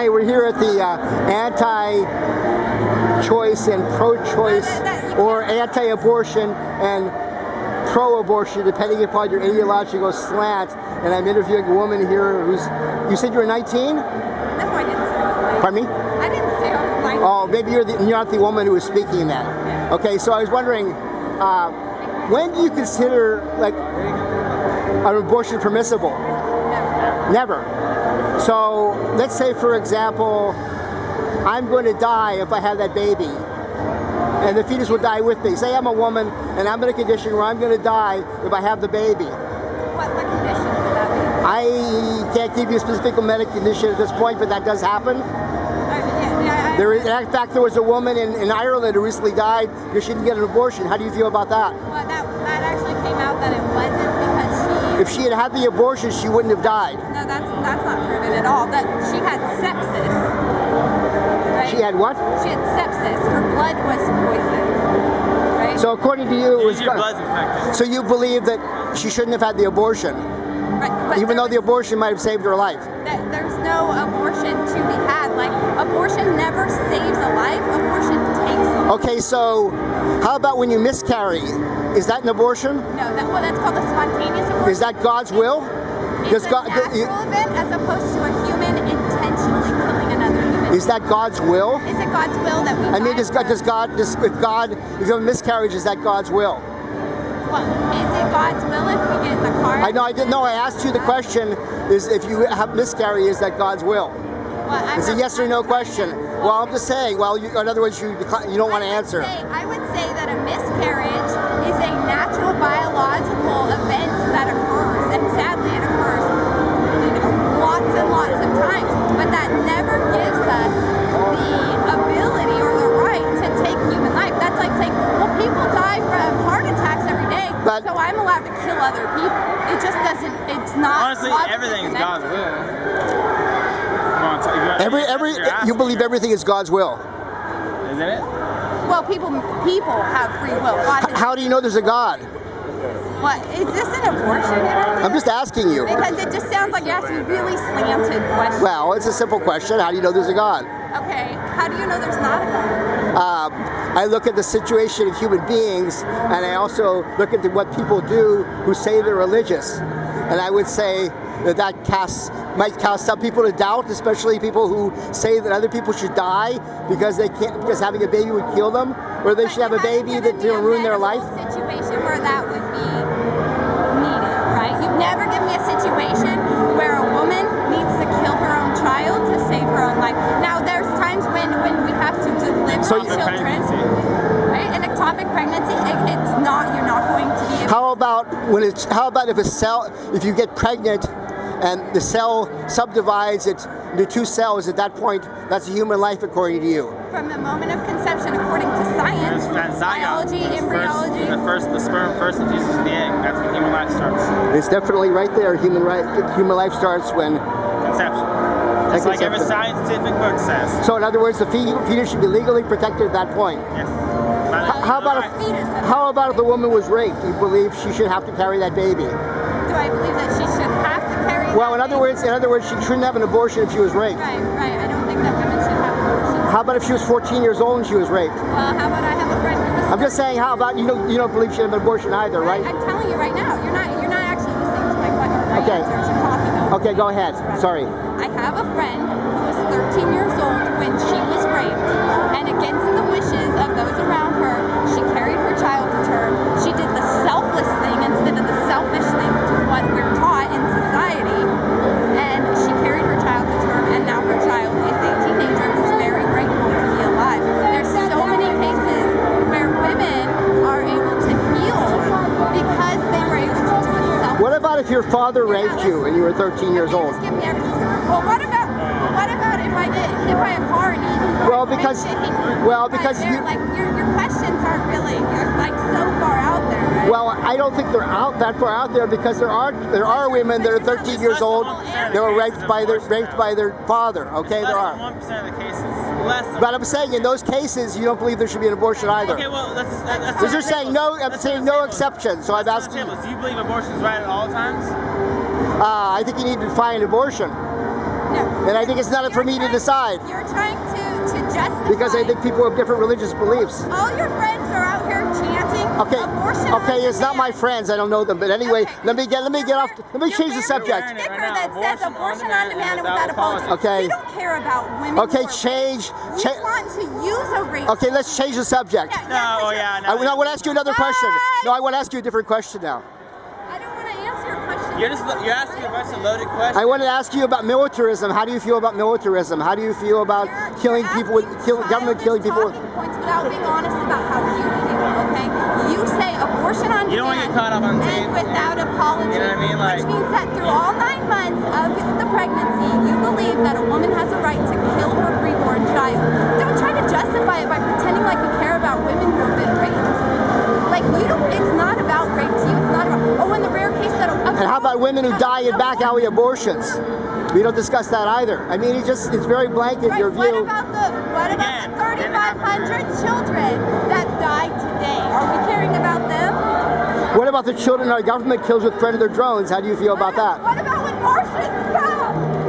we're here at the anti-choice and pro-choice, or anti-abortion and pro-abortion, depending upon your ideological slant. And I'm interviewing a woman here who's, you said you were 19? No, I didn't say. Pardon me? I didn't say I was 19. Oh, maybe you're not the woman who was speaking that. Yeah. Okay, so I was wondering, when do you consider like an abortion permissible? Never. Never. So let's say, for example, I'm going to die if I have that baby, and the fetus will die with me. Say I'm a woman and I'm in a condition where I'm going to die if I have the baby. What condition would that be? I can't give you a specific medical condition at this point, but that does happen. In fact, there was a woman in Ireland who recently died because she didn't get an abortion. How do you feel about that? Well, that actually came out that it wasn't because she... If she had had the abortion, she wouldn't have died. No, that's not proven at all. That she had sepsis. Right? She had what? She had sepsis. Her blood was poisoned. Right? So according to you, it was... Your blood's infected. So you believe that she shouldn't have had the abortion? Right, but even though the abortion might have saved her life. There's no abortion to be had. Like, abortion never saves a life. Abortion takes a life. Okay, so how about when you miscarry? Is that an abortion? No, that's called a spontaneous abortion. Is that God's will? It's a natural event as opposed to a human intentionally killing another human. Is that God's will? Is it God's will that we I mean, if you have a miscarriage, is that God's will? Well, is it God's will if we get in the car? I know, I didn't know. I asked you the question, is if you have miscarry, is that God's will? Well, it's a yes or no question. Well, I'm just saying, well, in other words, you don't want to answer. I would say that a miscarriage is a natural biological event that occurs, and sadly it occurs, lots and lots of times, but that never gives us the ability or the right to take human life. That's like saying, well, people die from heart attacks every day, so I'm allowed to kill other people. It just doesn't, it's not... Honestly, everything's God's will. You believe everything is God's will? Isn't it? Well, people have free will. How do you know there's a God? What, is this an abortion interview? I'm just asking you. Because it just sounds like you're asking really slanted questions. Well, it's a simple question. How do you know there's a God? Okay, how do you know there's not a God? I look at the situation of human beings, and I also look at what people do who say they're religious. And I would say that might cast some people to doubt, especially people who say that other people should die because having a baby would kill them, or they should have a baby that will ruin their life. Situation where that would be needed, right? You've never given me a situation where a woman needs to kill her own child to save her own life. Now, there's times when we have to deliver children, right? An ectopic pregnancy, it's not. You're not going to be able. How about if you get pregnant and the cell subdivides it into 2 cells, at that point, that's a human life according to you? From the moment of conception, according to science, biology, embryology. The sperm first infuses the egg. That's when human life starts. It's definitely right there. Human life starts when conception. Just like every scientific book says. So in other words, the fetus should be legally protected at that point. Yes. How about if the woman was raped? Do you believe she should have to carry that baby? Do I believe that she should have to carry? Well, in other words, she shouldn't have an abortion if she was raped. Right. I don't think that women should have abortions. How about if she was 14 years old and she was raped? Well, how about I have a friend who was... I'm just saying, how about you don't believe she had an abortion either, right? I'm telling you right now, you're not actually listening to my question. Okay. You're talking over. Okay, go ahead. Sorry. I have a friend who was 13 years old when she was raped, and against the wishes of those around her, she carried her child to term. She did the selfless thing instead of the selfish thing to what we're taught in society, and she carried her child to term, and now her child is a teenager who's very grateful to be alive. There's so many cases where women are able to heal because they were able to do a selfless. What about if your father raped you and you were 13 years old? Well, what about if I get hit by a car and because your questions aren't really, you're like so far out there, right? Well, I don't think they're that far out there, because there are women that are 13 years old that were raped by their father. Okay, there are. 1% of the cases. Less than but I'm saying in those cases you don't believe there should be an abortion either. Okay, well that's because you're saying no. I'm saying no exception. So I've asked you. Do you believe abortion is right at all times? I think you need to define abortion. No. And I think it's not for me to decide. You're trying to justify. Because I think people have different religious beliefs. All your friends are out here chanting abortion. Okay, it's not my friends. I don't know them. But anyway, let me change the subject. Sticker that says abortion on demand and without apology. Okay. You don't care about women. Okay, change. You want to use a rape. Okay, let's change the subject. No, oh yeah, no. I want to ask you another question. No, I want to ask you a different question now. I don't want to answer your question. You're asking a bunch of loaded questions. I want to ask you about militarism. How do you feel about militarism? How do you feel about killing people with government killing people? Points without being honest about how you feel. Okay, you say abortion on demand. You don't want to get caught up on and without apology. You know what I mean? Like, which means that through all 9 months of the pregnancy, you believe that a woman has a right to kill her preborn child. Don't try to justify it by pretending like you care about women who have been raped. Like you don't. It's not about rape to you. It's not about. Oh, in the rare case that. And how about women who die in back alley abortions? We don't discuss that either. I mean, it's very blanket, right, your view. What about the 3,500 children that died today? Are we caring about them? What about the children our government kills with predator drones? How do you feel about that? What about when orphans come?